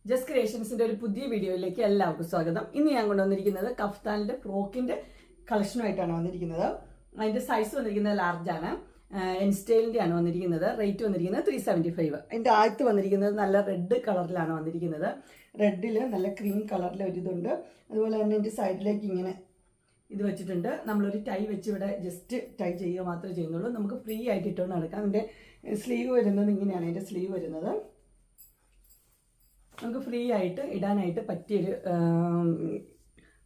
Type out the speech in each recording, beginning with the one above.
Just ക്രിയേഷൻസിന്റെ ഒരു പുതിയ വീഡിയോയിലേക്ക് എല്ലാവർക്കും സ്വാഗതം. ഇന്ന് ഞാൻ കൊണ്ടുവന്നിരിക്കുന്നത് കഫ്താനിന്റെ ഫ്രോക്കിന്റെ കളക്ഷനുമായിട്ടാണ് വന്നിരിക്കുന്നത്. അതിന്റെ സൈസ് വന്നിരിക്കുന്നത് ലാർജ് ആണ്. എൻ സ്റ്റൈലിന്റെ ആണ് വന്നിരിക്കുന്നത്. റേറ്റ് വന്നിരിക്കുന്നത് 375. അതിന്റെ ആദ്യത്ത് വന്നിരിക്കുന്നത് നല്ല റെഡ് കളറിലാണ് വന്നിരിക്കുന്നത്. റെഡില് നല്ല ക്രീം കളറിലെ ഒരു ഇതുണ്ട്. അതുപോലെ തന്നെ ഇതിന്റെ സൈഡിലേക്ക് ഇങ്ങനെ ഇത് വെച്ചിട്ടുണ്ട്. നമ്മളൊരു ടൈ വെച്ച് ഇവിടെ ജസ്റ്റ് ടൈ ചെയ്യുക മാത്രമേ ചെയ്യുന്നുള്ളൂ. നമുക്ക് ഫ്രീ ആയിട്ട് ഇട്ടുകൊണ്ട് നടക്കാം. അതിന്റെ സ്ലീവ് വരുന്നത് ഇങ്ങനെയാണ്. അതിന്റെ സ്ലീവ് വരുന്നത് നമുക്ക് ഫ്രീ ആയിട്ട് ഇടാനായിട്ട് പറ്റിയൊരു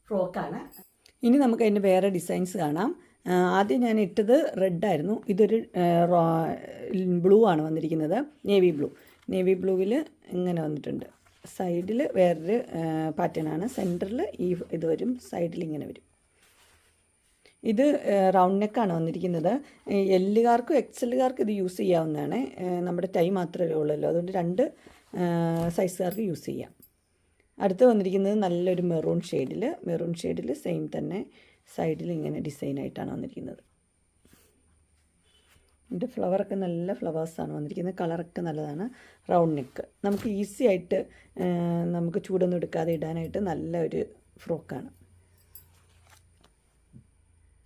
ഫ്രോക്കാണ്. ഇനി നമുക്ക് അതിൻ്റെ വേറെ ഡിസൈൻസ് കാണാം. ആദ്യം ഞാൻ ഇട്ടത് റെഡായിരുന്നു. ഇതൊരു ബ്ലൂ ആണ് വന്നിരിക്കുന്നത്. നേവി ബ്ലൂവിൽ ഇങ്ങനെ വന്നിട്ടുണ്ട്. സൈഡിൽ വേറൊരു പാറ്റേൺ ആണ്. സെൻറ്ററിൽ ഇത് വരും, സൈഡിൽ ഇങ്ങനെ വരും. ഇത് റൗണ്ട് നെക്കാണ് വന്നിരിക്കുന്നത്. എല്ലുകാർക്കും എക്സലുകാർക്കും ഇത് യൂസ് ചെയ്യാവുന്നതാണ്. നമ്മുടെ ടൈ മാത്രമേ ഉള്ളല്ലോ, അതുകൊണ്ട് രണ്ട് സൈസുകാർക്ക് യൂസ് ചെയ്യാം. അടുത്ത് വന്നിരിക്കുന്നത് നല്ലൊരു മെറൂൺ ഷെയ്ഡിൽ സെയിം തന്നെ സൈഡിൽ ഇങ്ങനെ ഡിസൈനായിട്ടാണ് വന്നിരിക്കുന്നത്. ഇതിൻ്റെ ഫ്ലവറൊക്കെ നല്ല ഫ്ലവേഴ്സാണ് വന്നിരിക്കുന്നത്. കളറൊക്കെ നല്ലതാണ്. റൗണ്ട് നെക്ക് നമുക്ക് ഈസി ആയിട്ട് നമുക്ക് ചൂടൊന്നും എടുക്കാതെ ഇടാനായിട്ട് നല്ല ഒരു ഫ്രോക്കാണ്.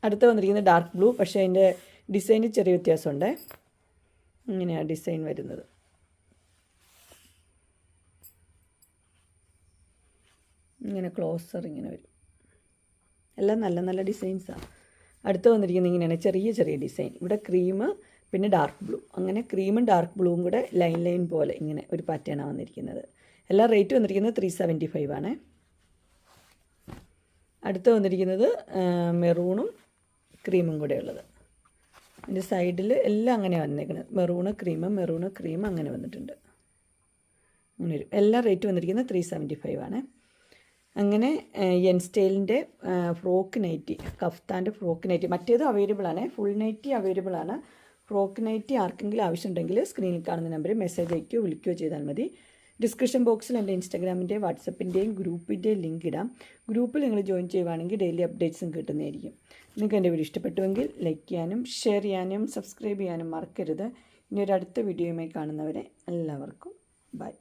അടുത്ത് വന്നിരിക്കുന്നത് ഡാർക്ക് ബ്ലൂ, പക്ഷേ അതിൻ്റെ ഡിസൈന് ചെറിയ വ്യത്യാസമുണ്ട്. ഇങ്ങനെയാണ് ഡിസൈൻ വരുന്നത്. ഇങ്ങനെ ക്ലോസർ ഇങ്ങനെ വരും. എല്ലാം നല്ല നല്ല ഡിസൈൻസാണ്. അടുത്ത് വന്നിരിക്കുന്നത് ഇങ്ങനെയാണ്, ചെറിയ ഡിസൈൻ. ഇവിടെ ക്രീം പിന്നെ ഡാർക്ക് ബ്ലൂ, അങ്ങനെ ക്രീമും ഡാർക്ക് ബ്ലൂവും കൂടെ ലൈൻ പോലെ ഇങ്ങനെ ഒരു പാറ്റേണാണ് വന്നിരിക്കുന്നത്. എല്ലാം റേറ്റ് വന്നിരിക്കുന്നത് 375 ആണ്. അടുത്ത് വന്നിരിക്കുന്നത് മെറൂണും ക്രീമും കൂടെ ഉള്ളത്. ഇതിൻ്റെ സൈഡിൽ എല്ലാം അങ്ങനെ വന്നിരിക്കുന്നത്. മെറൂണ് ക്രീം അങ്ങനെ വന്നിട്ടുണ്ട്. അങ്ങനെ വരും. എല്ലാം റേറ്റ് വന്നിരിക്കുന്നത് 375 ആണ്. അങ്ങനെ എൻ സ്റ്റൈലിൻ്റെ ഫ്രോക്ക് നൈറ്റി, കഫ്താൻ്റെ ഫ്രോക്ക് നൈറ്റി, മറ്റേത് അവൈലബിൾ ആണ്. ഫുൾ നൈറ്റി അവൈലബിൾ ആണ്. ഫ്രോക്ക് നൈറ്റി ആർക്കെങ്കിലും ആവശ്യമുണ്ടെങ്കിൽ സ്ക്രീനിൽ കാണുന്ന നമ്പറിൽ മെസ്സേജ് അയക്കുകയോ വിളിക്കുകയോ ചെയ്താൽ മതി. ഡിസ്ക്രിപ്ഷൻ ബോക്സിൽ എൻ്റെ ഇൻസ്റ്റാഗ്രാമിൻ്റെയും വാട്സപ്പിൻ്റെയും ഗ്രൂപ്പിൻ്റെയും ലിങ്ക് ഇടാം. ഗ്രൂപ്പിൽ നിങ്ങൾ ജോയിൻ ചെയ്യുവാണെങ്കിൽ ഡെയിലി അപ്ഡേറ്റ്സും കിട്ടുന്നതായിരിക്കും. നിങ്ങൾക്ക് എൻ്റെ വീഡിയോ ഇഷ്ടപ്പെട്ടുവെങ്കിൽ ലൈക്ക് ചെയ്യാനും ഷെയർ ചെയ്യാനും സബ്സ്ക്രൈബ് ചെയ്യാനും മറക്കരുത്. ഇനി ഒരു അടുത്ത വീഡിയോയുമായി കാണുന്നവരെ എല്ലാവർക്കും ബൈ.